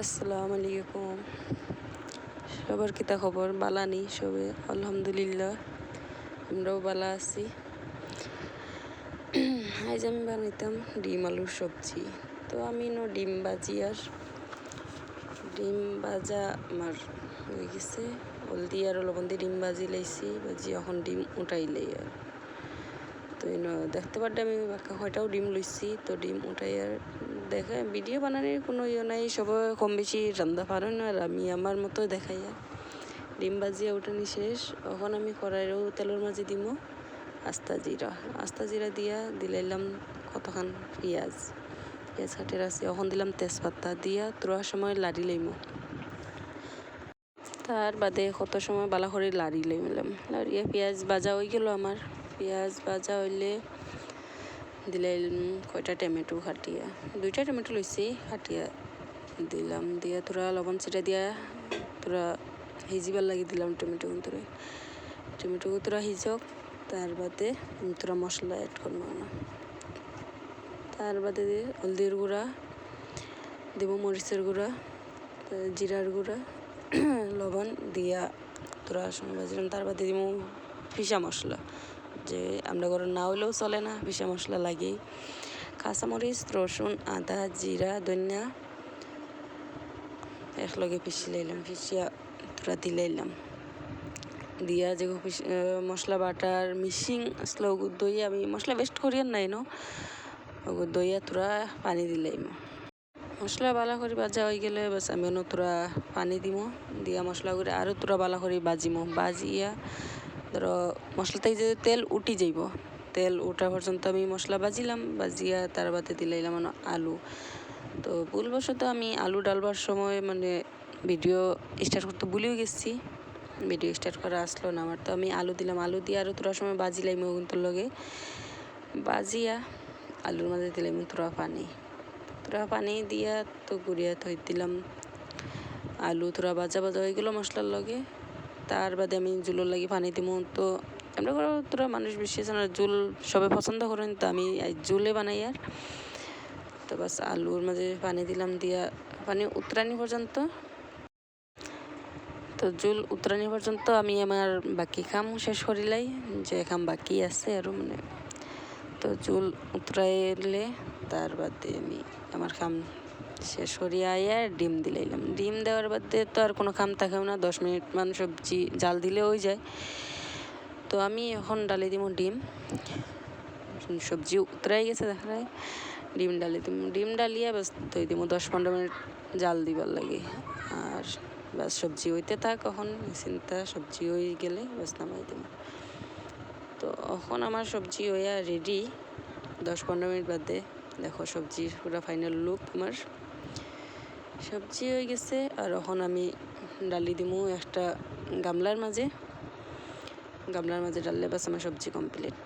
আসসালামু আলাইকুম। সবার কিতা খবর? বালা নি সবে? আলহামদুলিল্লাহ আমরাও বালা আছি। আজ আমি বানাইতাম ডিম আলুর সবজি। তো আমি ডিম ভাজি আর ডিম ভাজা আমার হয়ে গেছে। হলদি আর লবণ দিয়ে ডিম ভাজি লাইছি, ভাজি এখন ডিম উঠাইলেই আর তো দেখতে পারলে আমি কয়টাও ডিম লইছি। তো ডিম উঠাই আর দেখে ভিডিও বানানোর কোনো নাই, সবাই কম বেশি রান্না পারেন আর আমি আমার মতো দেখাই। ডিম ভাজিয়া উঠানি শেষ, এখন আমি কড়াইয়েও তেলের মাঝে দিমো আস্তা জিরা দিয়া দিলাইলাম কতখান পেঁয়াজ কাটের আছে, এখন দিলাম তেজপাতা দিয়া তোরা সময় লাড়ি লাইমো। তার বাদে কত সময় বালা করে লাড়ি লাইলাম, লাড়িয়ে পেঁয়াজ ভাজা হয়ে গেল। আমার পেঁয়াজ ভাজা হইলে দিলাইলাম কয়টা টমেটো কাটিয়া, 2টা টমেটো লইছি কাটিয়া দিলাম, দিয়া তোরা লবণ ছিটা দিয়া তোরা সিজিবার লাগি দিলাম টমেটো তোরা সিজক। তার বাদে তোরা মশলা অ্যাড করবো না। তার বাদে হলদির গুঁড়া দেব, মরিচের গুঁড়া, জিরার গুঁড়া, লবণ দিয়া তোরা সময় বাজিলাম। তার বাদে দিব পিসা মশলা, যে আমরা ঘরে না হইলেও চলে না, পিসা মশলা লাগেই। কাঁচামরিচ, রসুন, আদা, জিরা, ধনিয়া একলগে পিসি লাইলাম, পিসিয়া তোরা দিলাইলাম দিয়া যে মশলা বাটার মিশিং আসলে ওগুর দই আমি মশলা বেস্ট করিয়ার নাই ওগুর দইয়া তোরা পানি দিলাইম। মশলা বালা করে ভাজা হয়ে গেলে বাস আমি তোরা পানি দিব, দিয়া মশলা করে আরও তোরা বালা করে বাজিয়া ধরো মশলা থেকে যে তেল উঠি যাইব, তেল উঠা পর্যন্ত আমি মশলা বাজিয়া তার বাদে দিলাইলাম আলু। তো ভুলবশত আমি আলু ডালবার সময় ভিডিও স্টার্ট করতে ভুলেও গেছি, ভিডিও স্টার্ট করা আসলো না আমার। তো আমি আলু দিলাম, আলু দিয়ে আরও তোরা সময় বাজিলাইম, ওগুলোর লগে বাজিয়া আলুর মাঝে দিলাম তোরা পানি দিয়া তো গুড়িয়া থই দিলাম আলু। তোরা ভাজা হয়ে গেলো মশলার লগে। তার বাদে আমি জুলোর লাগি পানি দিব। তো আমরা তোরা মানুষ বেশি আছে না, জুল সবাই পছন্দ করেন, তো আমি জুলে বানাই। আর তো বাস আলুর মাঝে পানি দিলাম, দিয়া পানি উতরানি পর্যন্ত, তো জুল উতরানি পর্যন্ত আমি আমার বাকি কাম শেষ করিলাই, যে কাম বাকি আছে আরও তো জুল উতরাইলে তার বাদে আমি আমার কাম শেষ করিয়া আইয়া ডিম দিলাইলাম। ডিম দেওয়ার বাদে তো আর কোনো কাম থাকেও না, 10 মিনিট সবজি জাল দিলে হয়ে যায়। তো আমি এখন ডালি দিব ডিম, সবজি উতরাই গেছে দেখা যায়, ডিম ডালিয়া বাস দই দিব 10-15 মিনিট জাল দিবার লাগে। আর বাস সবজি হইতে থাক, কখন চিন্তা সবজি হয়ে গেলে বাস নামাই দিব। তো এখন আমার সবজি হইয়া রেডি। 10-15 মিনিট বাদে দেখো সবজি পুরো ফাইনাল লুক আমার সবজি হয়ে গেছে। আর এখন আমি ডালি দিমু একটা গামলার মাঝে ডাললে বাস আমার সবজি কমপ্লিট।